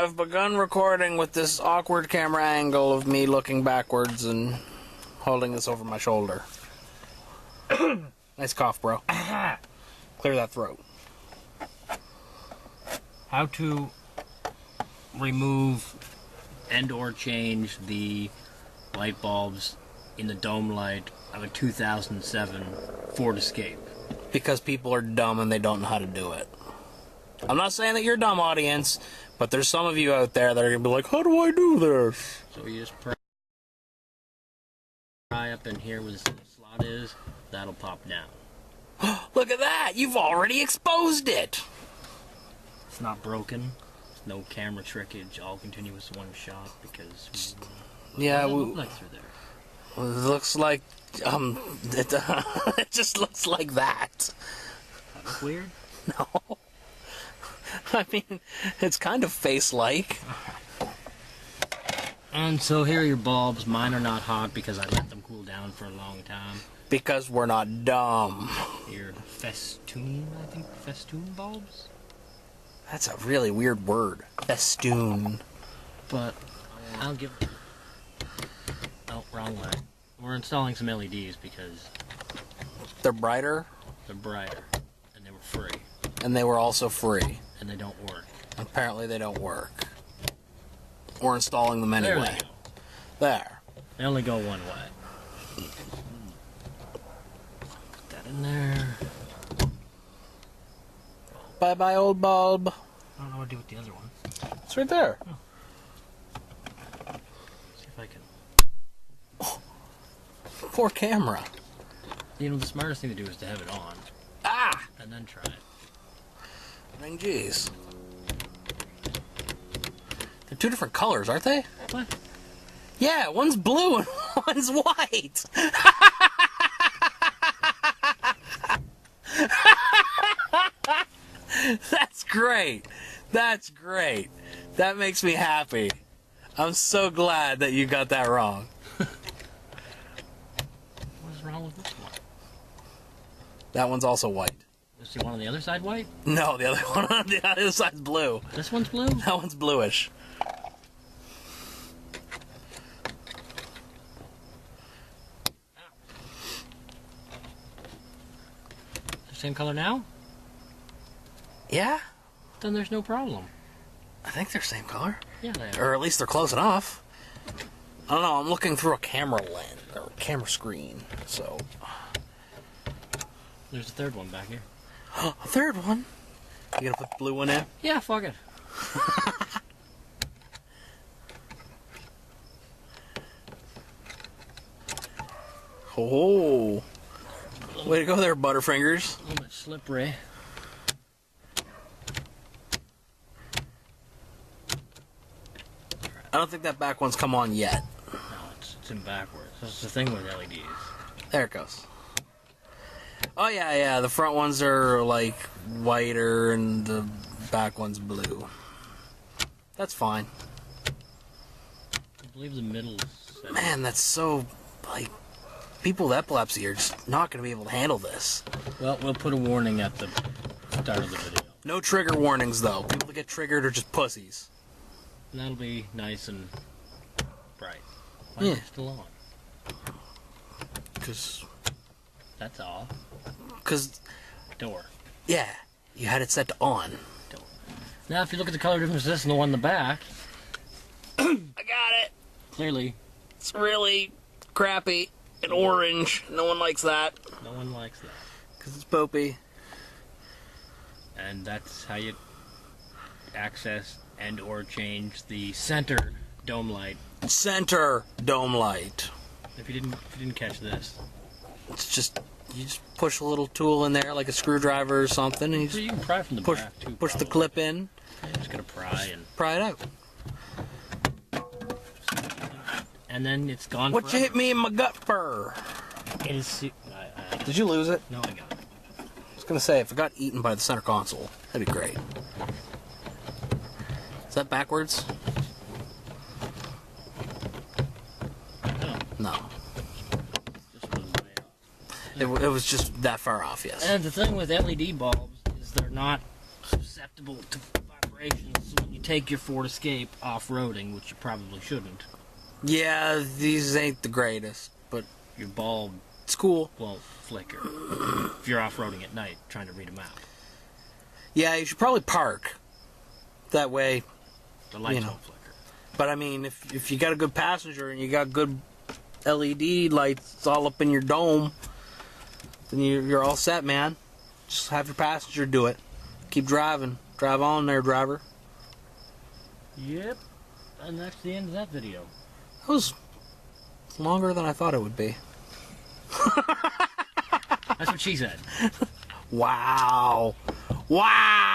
I've begun recording with this awkward camera angle of me looking backwards and holding this over my shoulder. Nice cough, bro. Clear that throat. How to remove and or change the light bulbs in the dome light of a 2007 Ford Escape. Because people are dumb and they don't know how to do it. I'm not saying that you're a dumb, audience, but there's some of you out there that are going to be like, how do I do this? So you just pry up in here where the slot is, that'll pop down. Look at that! You've already exposed it! It's not broken. There's no camera trickage. All continuous one shot because... Yeah, what does it look like through there? It looks like, it just looks like that. That look weird? No. I mean, it's kind of face-like. And so here are your bulbs. Mine are not hot because I let them cool down for a long time. Because we're not dumb. Your festoon bulbs? That's a really weird word. Festoon. But I'll give... Oh, wrong way. We're installing some LEDs because... They're brighter? They're brighter. And they were free. And they were also free. And they don't work. Apparently they don't work. We're installing them anyway. There they go. There. They only go one way. Put that in there. Bye-bye, old bulb. I don't know what to do with the other one. It's right there. Oh. See if I can... Poor camera. You know, the smartest thing to do is to have it on. Ah! And then try it. I mean, jeez. They're two different colors, aren't they? What? Yeah, one's blue and one's white. That's great. That's great. That makes me happy. I'm so glad that you got that wrong. What is wrong with this one? That one's also white. Is the one on the other side white? No, the other one on the other side's blue. This one's blue? That one's bluish. The same color now? Yeah? Then there's no problem. I think they're same color. Yeah, they are. Or at least they're close enough. I don't know, I'm looking through a camera lens, or a camera screen, so... There's a third one back here. A third one? You gonna put the blue one in? Yeah, fuck it. Oh, way to go there, Butterfingers. A little bit slippery. I don't think that back one's come on yet. No, it's in backwards. That's the thing with LEDs. There it goes. Oh yeah, the front ones are like whiter and the back one's blue. That's fine. I believe the middle is... Man, that's so, like, people with epilepsy are just not going to be able to handle this. Well, we'll put a warning at the start of the video. No trigger warnings, though. People that get triggered are just pussies. And that'll be nice and bright. Why Yeah. is it still on? Because... That's all. Because... Door. Yeah, you had it set to on. Door. Now, if you look at the color difference of this and the one in the back... I got it! Clearly... It's really crappy and orange. No one likes that. No one likes that. Because it's popey. And that's how you access and or change the center dome light. Center dome light. If you didn't catch this. It's just, you just push a little tool in there, like a screwdriver or something, and you So just you can pry from the push, back too. push the probably. clip in, You're just gonna pry and it out. then it's gone. What you forever. hit me in my gut for? It is. Did you lose it? No, I got it. I was gonna say, if it got eaten by the center console, that'd be great. Is that backwards? No. No. This was way off. It was just that far off, yes. And the thing with LED bulbs is they're not susceptible to vibrations. So when you take your Ford Escape off-roading, which you probably shouldn't, Yeah, these ain't the greatest, but your bulb it's cool. will flicker if you're off-roading at night trying to read a map. Yeah, you should probably park. That way, The lights know. won't flicker. but I mean, if you got a good passenger and you got good LED lights all up in your dome, then you're all set, man. Just have your passenger do it. Keep driving. Drive on there, driver. Yep. And that's the end of that video. That was longer than I thought it would be. That's what she said. Wow. Wow.